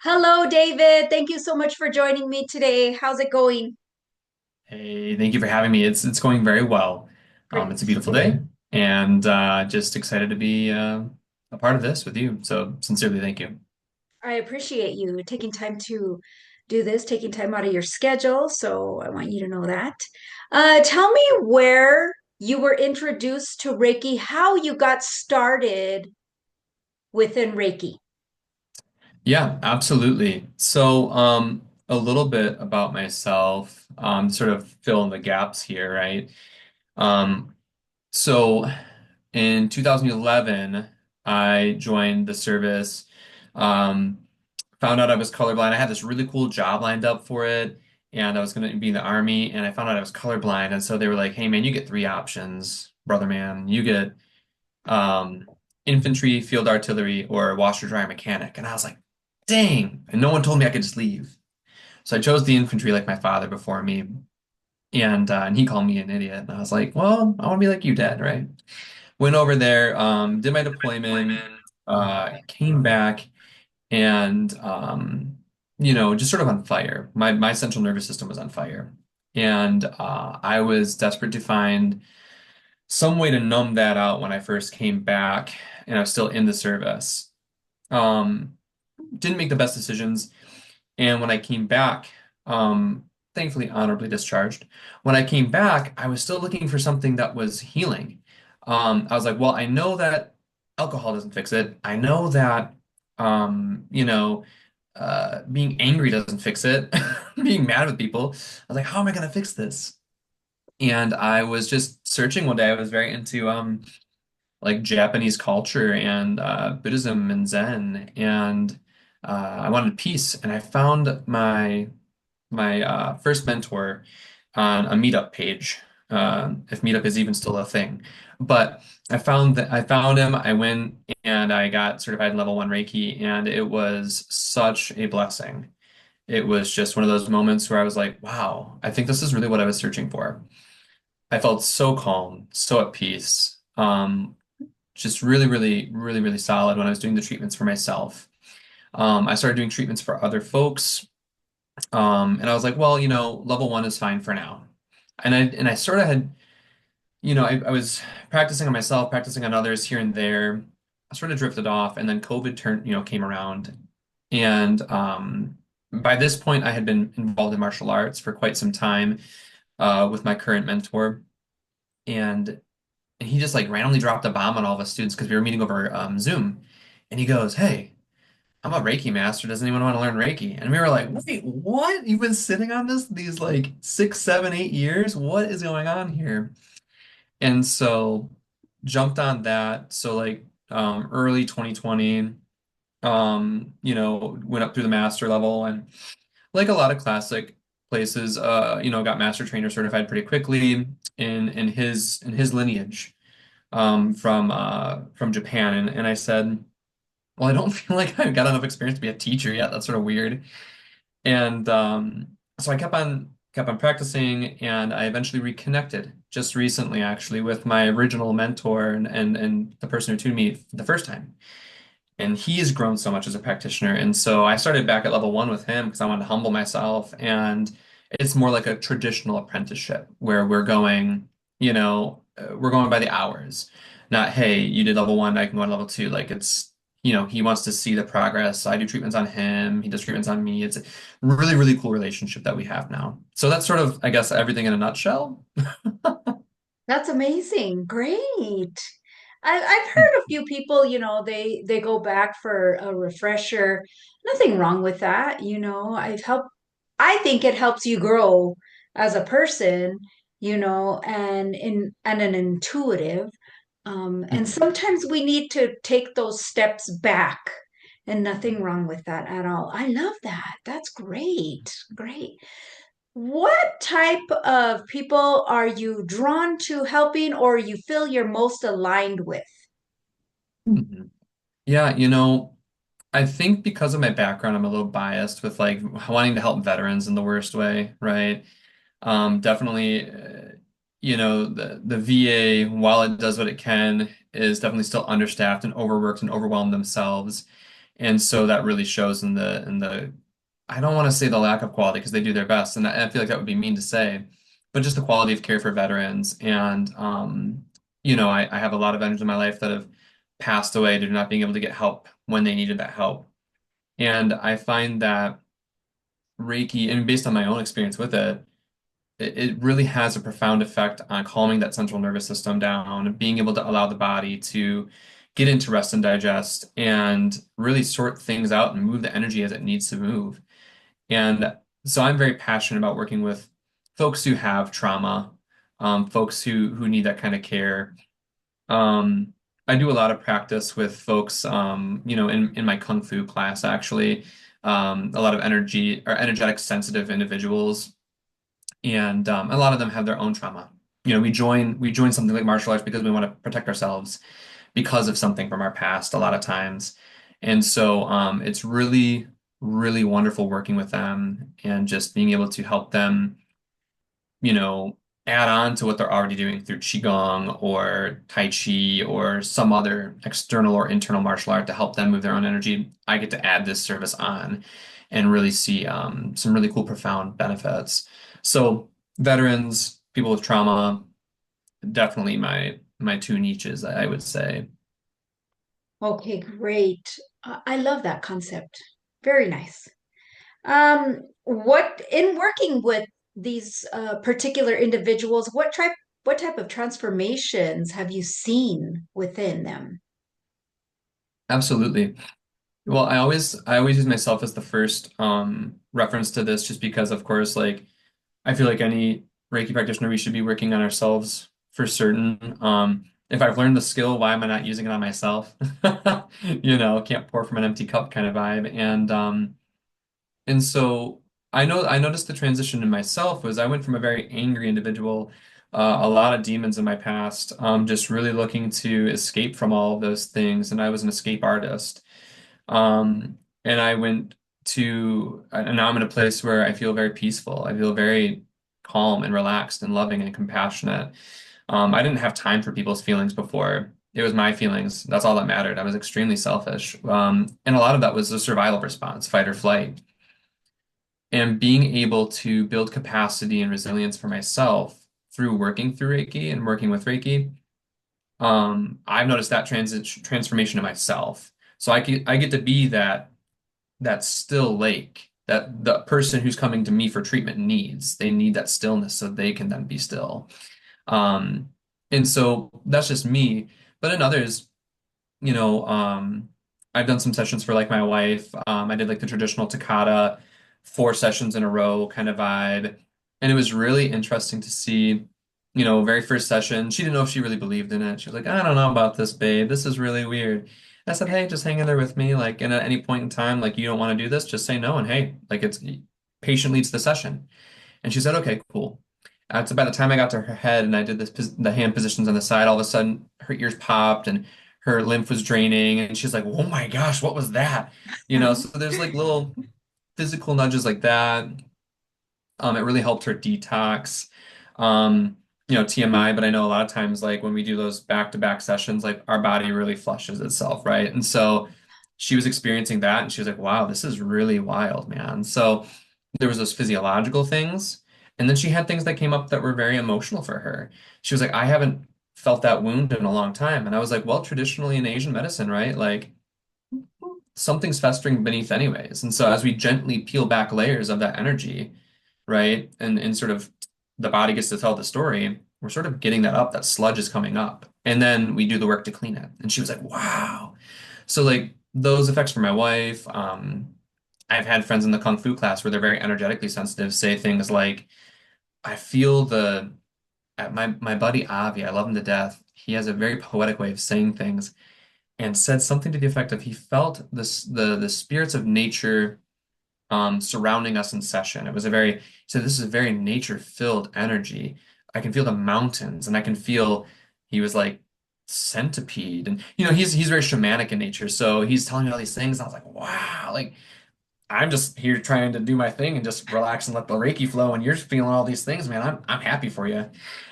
Hello, David. Thank you so much for joining me today. How's it going? Hey, thank you for having me. It's going very well. It's a Great. beautiful day, and just excited to be a part of this with you. So sincerely, thank you. I appreciate you taking time to do this, taking time out of your schedule. So I want you to know that. Tell me where you were introduced to Reiki, how you got started within Reiki. Yeah, absolutely. So a little bit about myself, sort of fill in the gaps here, right? Um, so in 2011, I joined the service. Um, Found out I was colorblind. I had this really cool job lined up for it, and I was going to be in the army, and I found out I was colorblind. And so they were like, "Hey, man, you get three options, brother man. You get um, infantry, field artillery, or washer dryer mechanic." And I was like, "Dang!" And no one told me I could just leave. So I chose the infantry, like my father before me, and he called me an idiot. And I was like, "Well, I want to be like you, Dad, right?" Went over there, did my deployment, came back and just sort of on fire. My central nervous system was on fire, and I was desperate to find some way to numb that out when I first came back, and I was still in the service. Um, didn't make the best decisions, and when I came back, thankfully honorably discharged. When I came back, I was still looking for something that was healing. I was like, well, I know that alcohol doesn't fix it. I know that, being angry doesn't fix it. Being mad with people. I was like, how am I going to fix this? And I was just searching one day. I was very into like Japanese culture and Buddhism and Zen, and I wanted peace. And I found my first mentor on a meetup page, if meetup is even still a thing. But I found him. I went and I got certified in level one Reiki, and it was such a blessing. It was just one of those moments where I was like, wow, I think this is really what I was searching for. I felt so calm, so at peace. Just really, really, really, really solid when I was doing the treatments for myself. I started doing treatments for other folks. And I was like, well, level one is fine for now. And I sort of had, I was practicing on myself, practicing on others here and there. I sort of drifted off, and then COVID came around. And by this point, I had been involved in martial arts for quite some time with my current mentor. And and he just like randomly dropped a bomb on all of us students because we were meeting over Zoom. And he goes, "Hey, I'm a Reiki master. Does anyone want to learn Reiki?" And we were like, "Wait, what? You've been sitting on this these like 6, 7, 8 years? What is going on here?" And so jumped on that. So like early 2020, went up through the master level, and like a lot of classic places, got master trainer certified pretty quickly in his lineage from Japan. And I said, well, I don't feel like I've got enough experience to be a teacher yet. That's sort of weird. And so I kept on practicing, and I eventually reconnected just recently, actually, with my original mentor and the person who tuned me the first time. And he's grown so much as a practitioner. And so I started back at level one with him because I wanted to humble myself. And it's more like a traditional apprenticeship where we're going by the hours, not, hey, you did level one, I can go on level two. Like he wants to see the progress. I do treatments on him, he does treatments on me. It's a really, really cool relationship that we have now. So that's sort of, I guess, everything in a nutshell. That's amazing. Great. I've heard a few people, they go back for a refresher. Nothing wrong with that, I think it helps you grow as a person, and an intuitive. And Mhm. sometimes we need to take those steps back, and nothing wrong with that at all. I love that. That's great. Great. What type of people are you drawn to helping or you feel you're most aligned with? Mhm. Yeah, I think because of my background, I'm a little biased with like wanting to help veterans in the worst way, right? Definitely, the VA, while it does what it can, is definitely still understaffed and overworked and overwhelmed themselves. And so that really shows in the I don't want to say the lack of quality because they do their best, and I feel like that would be mean to say, but just the quality of care for veterans. And I have a lot of veterans in my life that have passed away due to not being able to get help when they needed that help. And I find that Reiki, and based on my own experience with it, it really has a profound effect on calming that central nervous system down, being able to allow the body to get into rest and digest and really sort things out and move the energy as it needs to move. And so I'm very passionate about working with folks who have trauma, folks who need that kind of care. Um, I do a lot of practice with folks, in my Kung Fu class, actually, a lot of energy or energetic sensitive individuals, and a lot of them have their own trauma. We join something like martial arts because we want to protect ourselves because of something from our past a lot of times. And so it's really, really wonderful working with them and just being able to help them, you know, add on to what they're already doing through Qigong or Tai Chi or some other external or internal martial art to help them move their own energy. I get to add this service on and really see some really cool, profound benefits. So veterans, people with trauma, definitely my two niches, I would say. Okay, great. I love that concept. Very nice. What in working with these particular individuals, what type of transformations have you seen within them? Absolutely. Well, I always use myself as the first reference to this just because of course like I feel like any Reiki practitioner we should be working on ourselves for certain. If I've learned the skill, why am I not using it on myself? Can't pour from an empty cup kind of vibe. And so I noticed the transition in myself was I went from a very angry individual, a lot of demons in my past, just really looking to escape from all of those things, and I was an escape artist. And I went and now I'm in a place where I feel very peaceful. I feel very calm and relaxed and loving and compassionate. I didn't have time for people's feelings before. It was my feelings. That's all that mattered. I was extremely selfish. And a lot of that was a survival response, fight or flight. And being able to build capacity and resilience for myself through working through Reiki and working with Reiki, I've noticed that transformation in myself. So I get to be that still lake that the person who's coming to me for treatment needs. They need that stillness so they can then be still. Um, and so that's just me. But in others, you know, I've done some sessions for like my wife. I did like the traditional Takata, 4 sessions in a row kind of vibe. And it was really interesting to see, very first session, she didn't know if she really believed in it. She was like, I don't know about this, babe. This is really weird. I said, hey, just hang in there with me. Like, and at any point in time, like, you don't want to do this, just say no. And hey, like, it's patient leads the session. And she said, okay, cool. So by the time I got to her head and I did the hand positions on the side, all of a sudden her ears popped and her lymph was draining. And she's like, oh my gosh, what was that? So there's like little physical nudges like that. It really helped her detox. TMI, but I know a lot of times, like when we do those back-to-back sessions, like our body really flushes itself, right? And so she was experiencing that and she was like, wow, this is really wild, man. So there was those physiological things. And then she had things that came up that were very emotional for her. She was like, I haven't felt that wound in a long time. And I was like, well, traditionally in Asian medicine, right? Like something's festering beneath anyways. And so as we gently peel back layers of that energy, right? And sort of the body gets to tell the story, we're sort of getting that up, that sludge is coming up. And then we do the work to clean it. And she was like, wow. So like those effects for my wife, I've had friends in the Kung Fu class where they're very energetically sensitive say things like, I feel my buddy Avi, I love him to death. He has a very poetic way of saying things and said something to the effect of he felt the spirits of nature surrounding us in session. He said, this is a very nature-filled energy. I can feel the mountains and I can feel, he was like, centipede. And, he's very shamanic in nature. So he's telling me all these things. I was like, wow, like, I'm just here trying to do my thing and just relax and let the Reiki flow, and you're feeling all these things, man. I'm happy for you.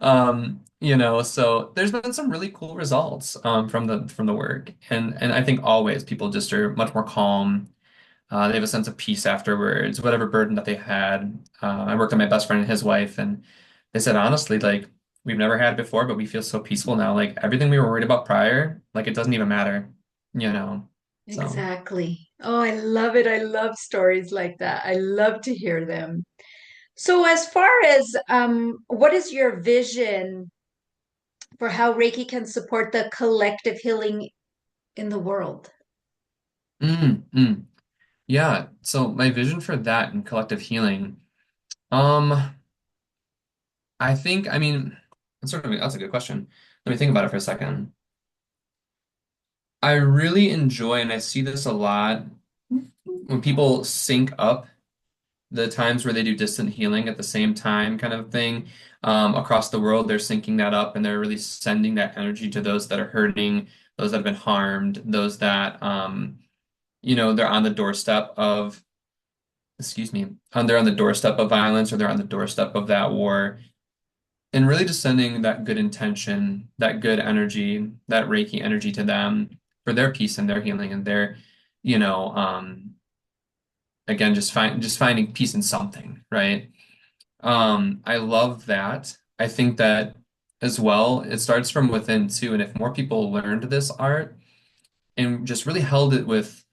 So there's been some really cool results from the work. And I think always people just are much more calm. They have a sense of peace afterwards, whatever burden that they had. I worked on my best friend and his wife, and they said honestly, like we've never had it before, but we feel so peaceful now. Like everything we were worried about prior, like it doesn't even matter, you know. So. Exactly. Oh, I love it. I love stories like that. I love to hear them. So, as far as what is your vision for how Reiki can support the collective healing in the world? Mm, mm. Yeah, so my vision for that and collective healing, um, I mean, that's a good question. Let me think about it for a second. I really enjoy, and I see this a lot when people sync up the times where they do distant healing at the same time, kind of thing. Across the world, they're syncing that up and they're really sending that energy to those that are hurting, those that have been harmed, those that, they're on the doorstep of excuse me, they're on the doorstep of violence or they're on the doorstep of that war. And really just sending that good intention, that good energy, that Reiki energy to them for their peace and their healing and their, you know, again, just finding peace in something, right? I love that. I think that as well, it starts from within too. And if more people learned this art and just really held it with,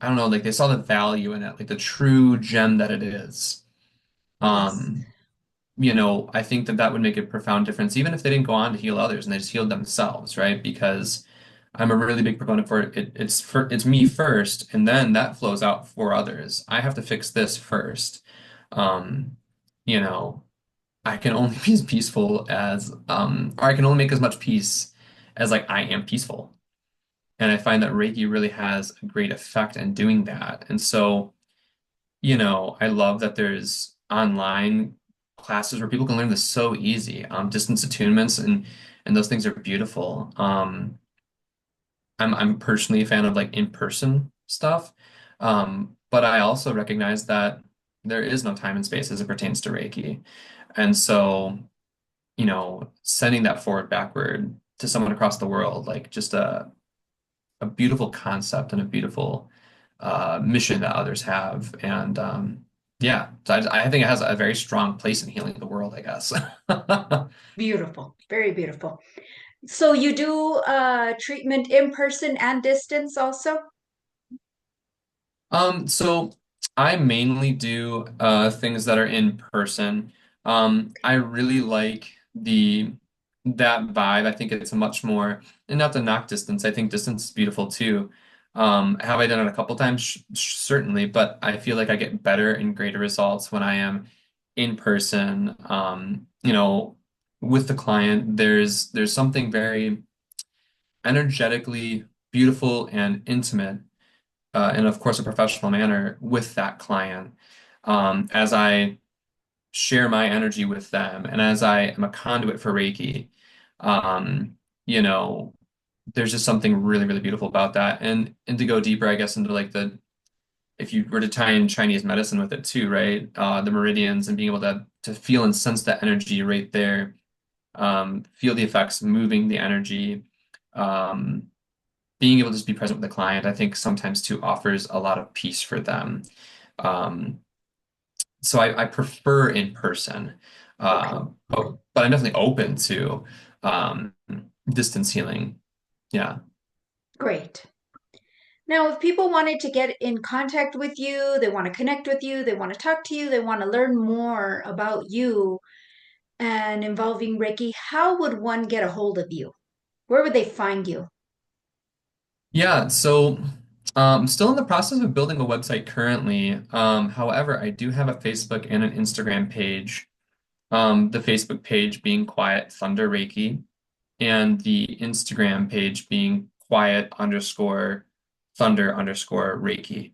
I don't know, like they saw the value in it, like the true gem that it is. Yes, Um, I think that that would make a profound difference, even if they didn't go on to heal others and they just healed themselves, right? Because I'm a really big proponent for it. It's me first, and then that flows out for others. I have to fix this first. Um, you know, I can only be as peaceful as, or I can only make as much peace as like I am peaceful. And I find that Reiki really has a great effect in doing that. And so I love that there's online classes where people can learn this so easy. Distance attunements and those things are beautiful. I'm personally a fan of like in-person stuff. But I also recognize that there is no time and space as it pertains to Reiki. And so, sending that forward backward to someone across the world, like just a beautiful concept and a beautiful mission that others have. And yeah, so I think it has a very strong place in healing the world, I guess. beautiful, very beautiful. So, you do treatment in person and distance also? So I mainly do things that are in person. I really like the that vibe. I think it's a much more, and not to knock distance. I think distance is beautiful too. Have I done it a couple times? Certainly, but I feel like I get better and greater results when I am in person. With the client, there's something very energetically beautiful and intimate and of course a professional manner with that client as I share my energy with them and as I am a conduit for Reiki. Um, you know, there's just something really, really beautiful about that. And to go deeper, I guess, into like the if you were to tie in Chinese medicine with it too, right? The meridians and being able to feel and sense that energy right there, feel the effects, moving the energy. Um, Being able to just be present with the client, I think sometimes too offers a lot of peace for them. Um, so I prefer in person, Okay, but I'm definitely open to um, distance healing. Yeah. great. Now, if people wanted to get in contact with you, they want to connect with you, they want to talk to you, they want to learn more about you and involving Reiki, how would one get a hold of you? Where would they find you? Yeah. So I'm still in the process of building a website currently. However, I do have a Facebook and an Instagram page. The Facebook page being Quiet Thunder Reiki, and the Instagram page being quiet underscore thunder underscore Reiki.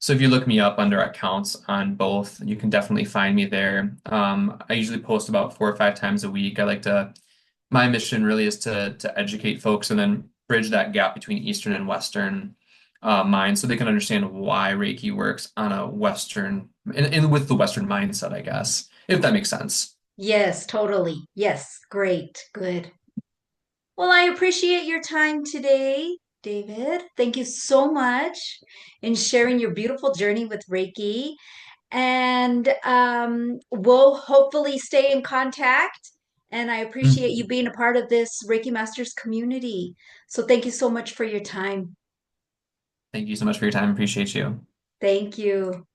So if you look me up under accounts on both, you can definitely find me there. I usually post about 4 or 5 times a week. My mission really is to educate folks and then bridge that gap between Eastern and Western. mind so they can understand why Reiki works on a Western and with the Western mindset, I guess, if that makes sense. Yes, totally. Yes, great. Good. Well, I appreciate your time today, David. Thank you so much in sharing your beautiful journey with Reiki. And we'll hopefully stay in contact. And I appreciate you Mhm. being a part of this Reiki Masters community. So thank you so much for your time. Thank you so much for your time. Appreciate you. Thank you.